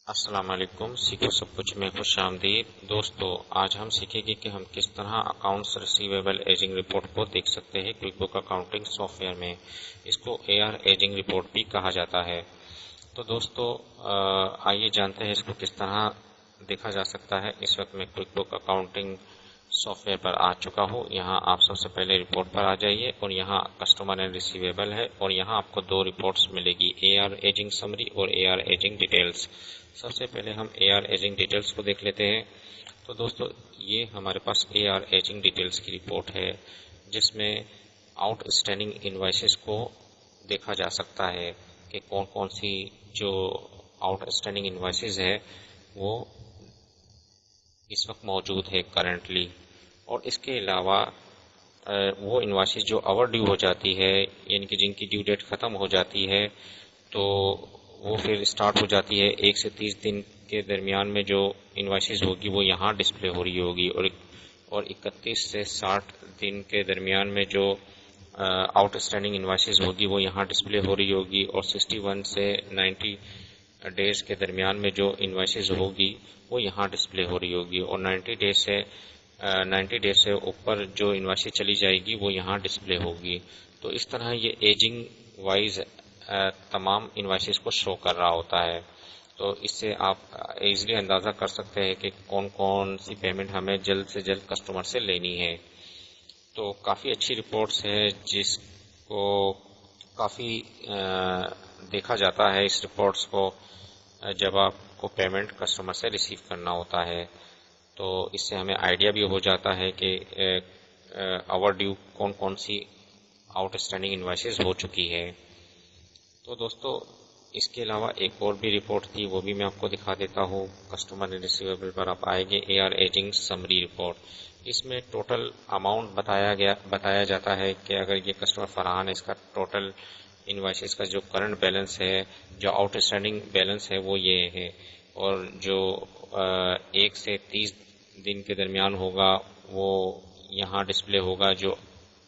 السلام علیکم، سیکھو سب کچھ میں خوش آمدید دوستو۔ آج ہم سیکھیں گے کہ ہم کس طرح اکاؤنٹس ریسیویبل ایجنگ رپورٹ کو دیکھ سکتے ہیں quick book accounting soft where میں۔ اس کو AR ایجنگ رپورٹ بھی کہا جاتا ہے۔ تو دوستو آئیے جانتے ہیں اس کو کس طرح دیکھا جا سکتا ہے۔ اس وقت میں quick book accounting software پر آ چکا ہوں۔ یہاں آپ سب سے پہلے رپورٹ پر آ جائیے اور یہاں کسٹمر اینڈ ریسیویبل ہے اور یہاں آپ کو دو رپورٹس ملے گی، AR ایجنگ سمری اور AR ایجنگ ڈیٹیلز۔ سب سے پہلے ہم AR ایجنگ ڈیٹیلز کو دیکھ لیتے ہیں۔ تو دوستو یہ ہمارے پاس AR ایجنگ ڈیٹیلز کی رپورٹ ہے جس میں آؤٹ اسٹینڈنگ انوائسز کو دیکھا جا سکتا ہے کہ کون کون سی جو آؤٹ اسٹینڈنگ انوائسز ہے وہ اس وقت موجود ہے کرنٹلی، اور اس کے علاوہ وہ انوائسز جو اوور ڈیو ہو جاتی ہے، یعنی کہ جن کی ڈیو ڈیٹ ختم ہو جاتی ہے تو وہ پھر اسٹارٹ ہو جاتی ہے 1 سے 30 دن کے درمیان میں جو انوائسز ہوگی وہ یہاں ڈسپلے ہو رہی ہوگی، اور 31 سے 60 دن کے درمیان میں جو آؤٹ اسٹینڈنگ انوائسز ہوگی وہ یہاں ڈسپلے ہو رہی ہوگی، اور 61 سے 90 ڈیز کے درمیان میں جو انوائسز ہوگی وہ یہاں ڈسپلے ہو رہی ہوگی، اور 90 ڈیز سے اوپر جو انوائسز چلی جائے گی وہ یہاں ڈسپلے ہوگی۔ تو اس طرح یہ ایجنگ وائز تمام انوائسز کو شو کر رہا ہوتا ہے۔ تو اس سے آپ ایزلی اندازہ کر سکتے ہیں کہ کون کون سی پیمنٹ ہمیں جلد سے جلد کسٹمر سے لینی ہے۔ تو کافی اچھی رپورٹس ہے جس کو کافی دیکھا جاتا ہے اس رپورٹس کو جب آپ کو پیمنٹ کسٹمر سے ریسیو کرنا ہوتا ہے، تو اس سے ہمیں آئیڈیا بھی ہو جاتا ہے کہ اوور ڈیو کون کون سی آؤٹ اسٹینڈنگ انوائسز ہو چکی ہے۔ تو دوستو اس کے علاوہ ایک اور بھی رپورٹ تھی، وہ بھی میں آپ کو دکھا دیتا ہوں۔ کسٹمر ریسیویبل پر آپ آئیں گے، AR ایجنگ سمری رپورٹ۔ اس میں ٹوٹل اماؤنٹ بتایا جاتا ہے کہ اگر یہ کسٹمر فرحان ہے، اس کا ٹوٹل انوائسز کا جو کرنٹ بیلنس ہے، جو آؤٹ اسٹینڈنگ بیلنس ہے وہ یہ ہے، اور جو 1 سے 30 دن کے درمیان ہوگا وہ یہاں ڈسپلے ہوگا، جو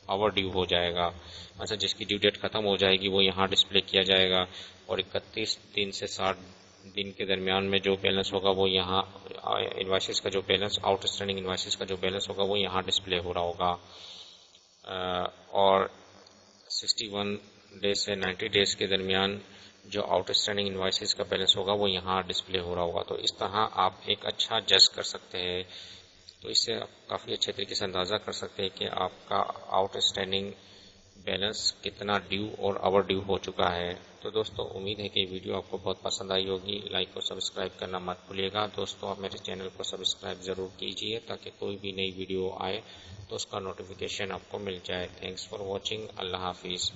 اوور ڈیو ہو جائے گا، مثلا جس کی ڈیو ڈیٹ ختم ہو جائے گی وہ یہاں ڈسپلے کیا جائے گا، اور 31 دن سے 60 دن کے درمیان میں جو بیلنس ہوگا وہ یہاں انوائسز کا جو بیلنس، آؤٹ اسٹینڈنگ انوائسز کا جو بیلنس ہوگا وہ یہاں ڈسپلے ہو رہا ہوگا، اور 61 ڈیز سے 90 ڈیز کے درمیان جو آؤٹ اسٹینڈنگ انوائسز کا بیلنس ہوگا وہ یہاں ڈسپلے ہو رہا ہوگا۔ تو اس طرح آپ ایک اچھا جج کر سکتے ہیں، تو اس سے آپ کافی اچھے طریقے سے اندازہ کر سکتے ہیں کہ آپ کا آؤٹ اسٹینڈنگ بیلنس کتنا ڈیو اور اوور ڈیو ہو چکا ہے۔ تو دوستو امید ہے کہ یہ ویڈیو آپ کو بہت پسند آئی ہوگی۔ لائک اور سبسکرائب کرنا مت بھولیے گا۔ دوستو آپ میرے چینل کو سبسکرائب ضرور کیجئے تاکہ کوئی بھی نئی ویڈیو آئے تو اس کا نوٹیفیکیشن آپ کو مل جائے۔ Thanks for watching. اللہ حافظ۔